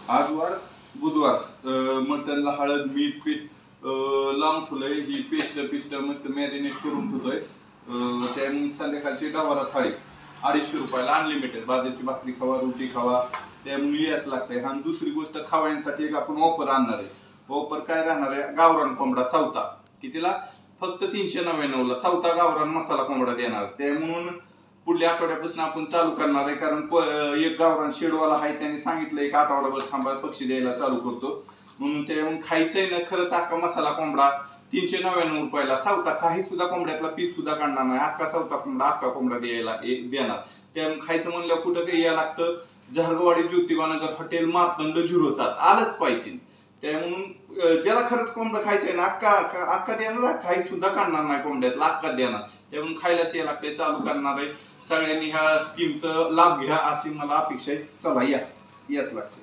आज वार बुधवार, मटनला हळद मीठ पीठ लावून ठेवलंय. ही पेस्ट मस्त मॅरिनेट करून ठेवतोय. त्यामुळे संध्याकाळची डवारा थाळी 250 रुपयाला अनलिमिटेड. बाजरीची भाकरी खावा, रोटी खावा, त्यामुळे याच लागतंय. आणि दुसरी गोष्ट खावायसाठी एक आपण ऑफर आणणार आहे. ऑफर काय राहणार आहे? गावरान कोंबडा सावता कितीला? फक्त 399 ला सावता गावरान मसाला कोंबडा देणार. त्यामुळं पुढल्या आठवड्यापासून आपण चालू करणार आहे. कारण एक गावरान शेडवाला आहे, त्याने सांगितलं एक आठवडाभर थांबा पक्षी द्यायला चालू करतो म्हणून. त्यामुळे खायचंय ना खरंच अख्खा मसाला कोंबडा 399 रुपयाला सावता. काही सुद्धा कोंबड्यातला पीस सुद्धा काढणार नाही. अख्खा सावता कोंबडा अख्खा कोंबडा द्यायला देणार. त्यामुळे खायचं म्हणलं कुठं काही यायला लागतं. झरगवाडी ज्योतिबानगर हॉटेल मार्तंड 07 आलंच पाहिजे. त्यामुळं ज्याला खरंच कोंबडा खायचंय ना अख्खा देणार. काही सुद्धा काढणार नाही कोंबड्यातला, अख्खा देणार. त्यामुळे खायलाच यायला लागतंय. चालू करणार आहे. सगळ्यांनी ह्या स्कीमचा लाभ घ्या अशी मला अपेक्षा आहे. चला याच लागते.